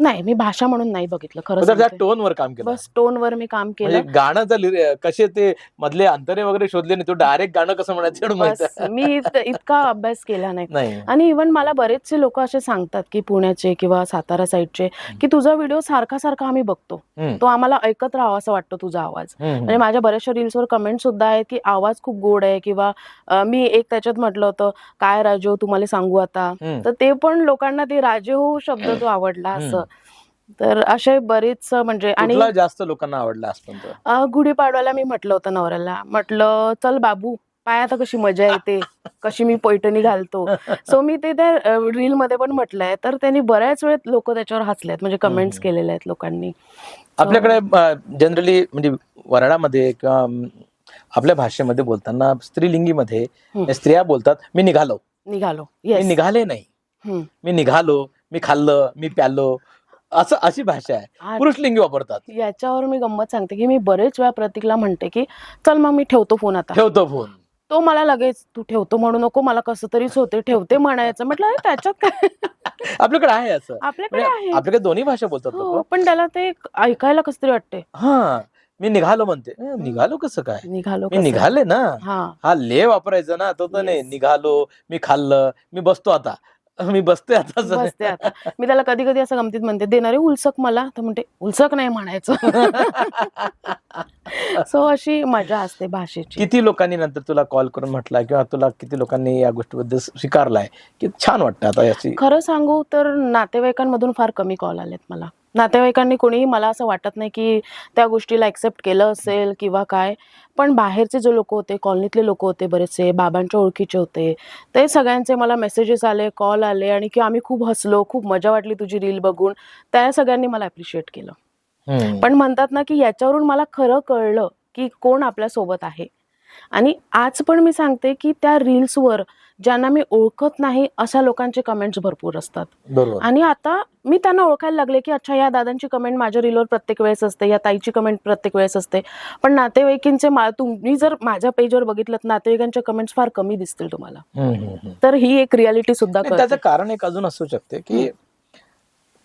नाही, मी भाषा म्हणून नाही बघितलं खरं तर त्या सांगते. टोनवर काम केलं. बस टोनवर मी काम म्हणजे केलं. गाणं कसे ते मधले अंतरे वगैरे शोधले नाही, तू डायरेक्ट गाणं कसं म्हणायचं एवढं माहित बस आहे. मी इतका अभ्यास केला नाही. नाही. आणि इव्हन मला बरेचसे लोक असे सांगतात की पुण्याचे किंवा सातारा साईडचे की तुझा व्हिडिओ सारखा सारखा आम्ही बघतो, हम्म. तो आम्हाला ऐकत राहावा असं वाटतं तुझा आवाज. म्हणजे माझ्या बऱ्याचशा रील्सवर कमेंट सुद्धा आहेत की आवाज खूप गोड आहे, किंवा मी एक त्याच्यात म्हटलं होतं काय राजो तुम्हाला सांगू आता, तर ते पण लोकांना ते राजे हो शब्द तो आवडला असं. तर असे बरेच म्हणजे. आणि कुठला जास्त लोकांना आवडला असतो? गुढीपाडव्याला मी म्हटलं होतं नवऱ्याला, म्हटलं चल बाबू पाय आता कशी मजा येते, कशी मी पैठणी घालतो. सो मी ते त्या रील मध्ये पण म्हटलंय. तर त्यांनी बऱ्याच वेळ लोक त्याच्यावर हसलेत, म्हणजे कमेंट्स केलेले आहेत लोकांनी. आपल्याकडे जनरली म्हणजे वराडामध्ये किंवा आपल्या भाषेमध्ये बोलताना स्त्रीलिंगीमध्ये स्त्रिया बोलतात मी निघालो. निघालो. मी येस. निघाले नाही, मी निघालो, मी खाल्लं, मी प्यालो, अशी भाषा आहे. पुरुष लिंगी वापरतात. याच्यावर मी गंमत सांगते की मी बरेच वेळा प्रतीकला म्हणते की चल मग मी ठेवतो फोन आता. ठेवतो फोन. तो मला लगेच तू ठेवतो म्हणू नको, मला कसं तरीच होते ठेवते म्हणायचं. म्हटलं अरे त्याच्यात काय. आपल्याकडे आहे असं. आपल्याकडे म्हणजे आहे. आपल्याकडे दोन्ही भाषा बोलतात हो, लोक. पण त्याला ते ऐकायला कसं तरी वाटते. हा, मी निघालो म्हणते. निघालो कसं काय? निघालो मी कसं? निघाले ना. हा हा ले वापरायचा ना, तो तर नाही. Yes. निघालो, मी खाल्लं, मी बसतो आता, मी बसते आता. बसते आता. मी त्याला कधी कधी असं गमतीत म्हणते देणारे उलसक मला, तर म्हणते उलसक नाही म्हणायचं. सो अशी मजा असते भाषेची. किती लोकांनी नंतर तुला कॉल करून म्हटला किंवा तुला किती लोकांनी या गोष्टीबद्दल स्वीकारलाय की छान वाटतं आता याची? खरं सांगू तर नातेवाईकांमधून फार कमी कॉल आलेत मला. नातेवाईकांनी कोणीही मला असं वाटत नाही की त्या गोष्टीला ऍक्सेप्ट केलं असेल किंवा काय. पण बाहेरचे जे लोक होते, कॉलनीतले लोक होते बरेचसे, बाबांच्या ओळखीचे होते, ते सगळ्यांचे मला मेसेजेस आले, कॉल आले आणि की आम्ही खूप हसलो, खूप मजा वाटली तुझी रील बघून. त्या सगळ्यांनी मला अप्रिशिएट केलं. पण म्हणतात ना की याच्यावरून मला खरं कळलं की कोण आपल्या सोबत आहे. आणि आज पण मी सांगते की त्या रील्सवर ज्यांना मी ओळखत नाही अशा लोकांचे कमेंट्स भरपूर असतात. बरोबर. आणि आता मी त्यांना ओळखायला लागले की अच्छा या दादांची कमेंट माझ्या रीलवर प्रत्येक वेळेस असते, या ताईची कमेंट प्रत्येक वेळेस असते. पण नातेवाईकींचे तुम्ही जर माझ्या पेजवर बघितलं नातेवाईकांच्या कमेंट्स फार कमी दिसतील तुम्हाला. तर ही एक रियालिटी सुद्धा त्याचं कळते. कारण एक अजून असू शकते की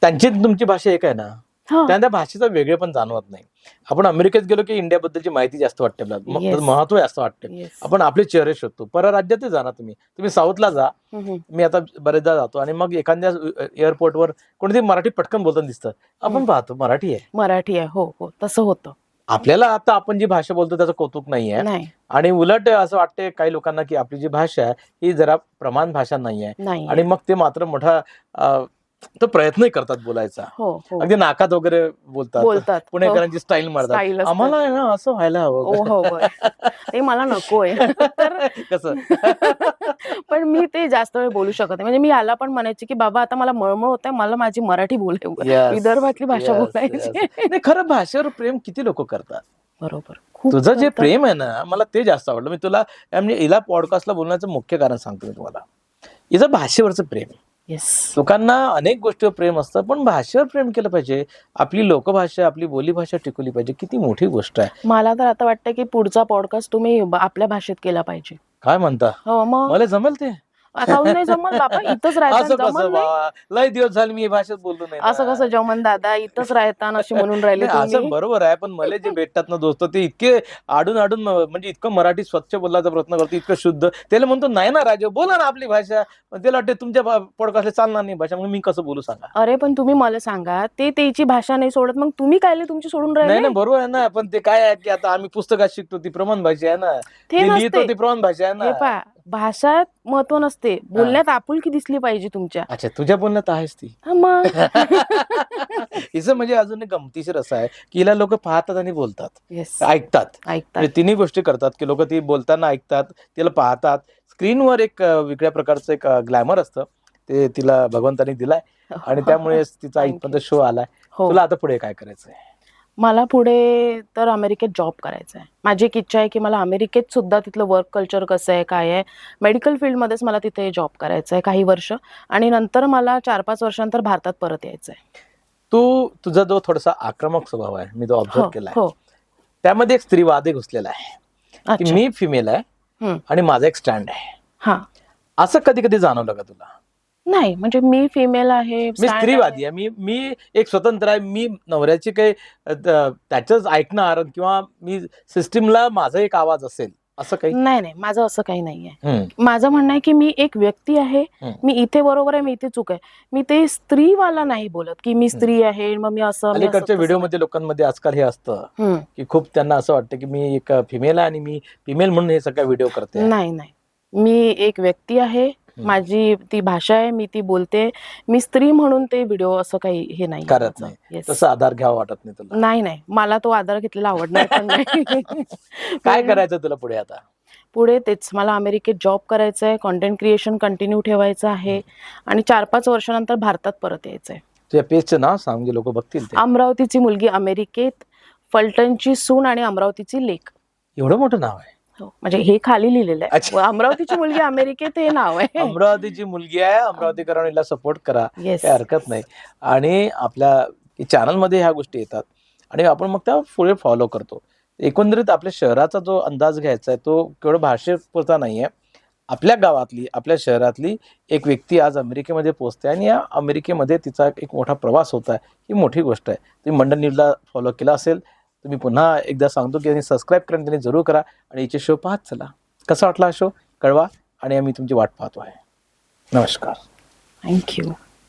त्यांची तुमची भाषा एक आहे ना, हा. त्या भाषेचा वेगळे पण जाणवत नाही. आपण अमेरिकेत गेलो की इंडियाबद्दलची माहिती जास्त वाटते आपल्याला, Yes. महत्व जास्त वाटते. Yes. आपण आपले चेहरे शोधतो. परराज्यातही जा ना तुम्ही साऊथला जा. मी आता बरेचदा जातो आणि मग एखाद्या एअरपोर्टवर कोणीतरी मराठी पटकन बोलताना दिसतं, आपण पाहतो मराठी आहे. मराठी आहे. हो हो तसं होतं. आपल्याला आता आपण जी भाषा बोलतो त्याचं कौतुक नाहीये. नाही आणि उलट असं वाटते काही लोकांना की आपली जी भाषा आहे ही जरा प्रमाण भाषा नाहीये. नाही. आणि मग ते मात्र मोठा तो प्रयत्नही करतात बोलायचा. हो हो अगदी नाकात वगैरे बोलतात. बोलतात. पुणेकरांची स्टाईल Style मारतात. असते. आम्हाला आहे ना असं व्हायला हवं. ओ हो बरं. ते मला नकोय. तर कसं? पण मी ते जास्त वेळ बोलू शकत नाही. म्हणजे मी याला पण म्हणायची की बाबा आता मला मळमळ होत आहे, मला माझी मराठी Yes, विदर्भातली भाषा yes, बोलायची. yes. नाही, खरं भाषेवर प्रेम किती लोक करतात. बरोबर. खूप तुझं जे करतात. प्रेम आहे ना, मला ते जास्त आवडलं. मी तुला म्हणजे हिला पॉडकास्टला बोलण्याचं मुख्य कारण सांगतो मी तुम्हाला. हिचं भाषेवरचं प्रेम. येस. लोकांना अनेक गोष्टीवर प्रेम असतं, पण भाषेवर प्रेम केलं पाहिजे. आपली लोकभाषा, आपली बोलीभाषा टिकवली पाहिजे. किती मोठी गोष्ट आहे. मला तर आता वाटतं की पुढचा पॉडकास्ट तुम्ही आपल्या भाषेत केला पाहिजे. काय म्हणता? हो मग मला जमेल ते. काहून नाही जमत बाबा, इथंच राहता असं जमत कसं नाही. बा, लय दिवस झाले मी ही भाषेत बोललो नाही असं कसं ना. जमन दादा, इथंच राहता अशी म्हणून राहिले नाही, असं तुम्ही. बरोबर आहे, पण मला जे भेटतात ना दोस्त, ते इतके आडून आडून म्हणजे इतकं मराठी स्वच्छ बोलण्याचा प्रयत्न करतो, इतकं शुद्ध. त्याला म्हणतो नाही ना राजा, बोला ना आपली भाषा. पण त्याला वाटते तुमच्या पॉडकास्टला चालणार नाही भाषा, मग मी कसं बोलू सांगा. अरे पण तुम्ही मला सांगा, ते त्याची भाषा नाही सोडत, मग तुम्ही कायले तुमची सोडून नाही ना, राहिले? बरोबर आहे ना, पण ते काय आहे की आता आम्ही पुस्तकात शिकतो ती प्रमाण भाषा आहे ना, ते मी नसते. लिहितो ती प्रमाण भाषा आहे हे ना. पहा, भाषात महत्व नसते, बोलण्यात आपुलकी दिसली पाहिजे तुमच्या. अच्छा, तुझ्या बोलण्यात आहेच ती. हा मग. हिचं म्हणजे अजून एक गमतीशीर असं आहे की हिला लोक पाहतात आणि बोलतात, येस, ऐकतात. ऐकतात. म्हणजे तिन्ही गोष्टी करतात की लोक ती बोलताना ऐकतात, तिला पाहतात. स्क्रीनवर एक वेगळ्या प्रकारचं एक ग्लॅमर असतं, ते तिला भगवंतानी दिलाय आणि त्यामुळे तिचा Thank इथपर्यंत शो आलाय. हो, तुला आता पुढे काय करायचंय? मला पुढे तर अमेरिकेत जॉब करायचा आहे. माझी एक इच्छा आहे की मला अमेरिकेत सुद्धा तिथलं वर्क कल्चर कसं आहे, काय आहे, मेडिकल फील्डमध्येच मला तिथे जॉब करायचा आहे काही वर्ष, आणि नंतर मला 4-5 वर्षांतर भारतात परत यायचं आहे. तुझा जो थोडासा आक्रमक स्वभाव आहे, मी तो ऑब्झर्व हो केलाय, हो. त्यामध्ये एक स्त्रीवाद एक घुसलेला आहे की अच्छा. मी फिमेल आहे हम्म. आणि माझा एक स्टँड आहे. हा. असं कधी कधी जाणवलं का तुला? नाही, म्हणजे मी फिमेल आहे, मी stand स्त्रीवादी आहे, मी मी एक स्वतंत्र आहे, मी नवऱ्याची काही त्याच ऐकणार किंवा मी सिस्टीमला माझा एक आवाज असेल असं काही? नाही नाही, माझं असं काही नाहीये. हम्म, माझं म्हणणं आहे की मी एक व्यक्ती आहे, हम्म. मी इथे बरोबर आहे, मी इथे चूक आहे. मी ते स्त्रीवाला नाही बोलत की मी स्त्री आहे मग मी असं मी असं अलीकडच्या तसं व्हिडिओमध्ये लोकांमध्ये आजकाल हे असतं नाही. हम्म. की खूप त्यांना असं वाटतं की मी एक फिमेल आहे आणि मी फिमेल म्हणून हे सगळं व्हिडिओ करते. नाही नाही, मी एक व्यक्ती आहे, माझी ती भाषा आहे, मी ती बोलते. मी स्त्री म्हणून ते व्हिडिओ असं काही हे नाही करत माझं. नाही. Yes. तसं आधार घ्यावा वाटत नाही तुला? नाही नाही, मला तो आधार घेतलेला आवडणार पण नाही. काय करायचं तुला पुढे आता? पुढे तेच, मला अमेरिकेत जॉब करायचा आहे, कॉन्टेंट क्रिएशन कंटिन्यू ठेवायचं आहे आणि 4-5 वर्षानंतर भारतात परत यायचंय. तुझ्या पेजचं नाव सांग, म्हणजे लोक बघतील ते. अमरावतीची मुलगी अमेरिकेत, फलटणची सून आणि अमरावतीची लेक. एवढं मोठं नाव आहे? हो, म्हणजे हे खाली लिहिलेलं आहे. अच्छा. अमरावतीची मुलगी अमेरिकेत हे नाव आहे. अमरावतीची मुलगी आहे, अमरावतीकरांना सपोर्ट करा, येस. काही हरकत नाही. आणि आपल्या चॅनलमध्ये ह्या गोष्टी येतात आणि आपण मग त्या पुढे फॉलो करतो. एकंदरीत आपल्या शहराचा जो अंदाज घ्यायचा आहे तो केवळ भाषेपुरता नाहीये, आपल्या गावातली, आपल्या शहरातली एक व्यक्ती आज अमेरिकेमध्ये पोहोचते आणि या अमेरिकेमध्ये तिचा एक मोठा प्रवास होत आहे. ही मोठी गोष्ट आहे. तुम्ही मंडल न्यूजला फॉलो केला असेल, तुम्ही पुन्हा एकदा सांगतो की सबस्क्राईब करा, त्यांनी जरूर करा आणि हिचे शो पाहत चला. कसा वाटला हा शो कळवा आणि आम्ही तुमची वाट पाहतो आहे. नमस्कार. थँक्यू.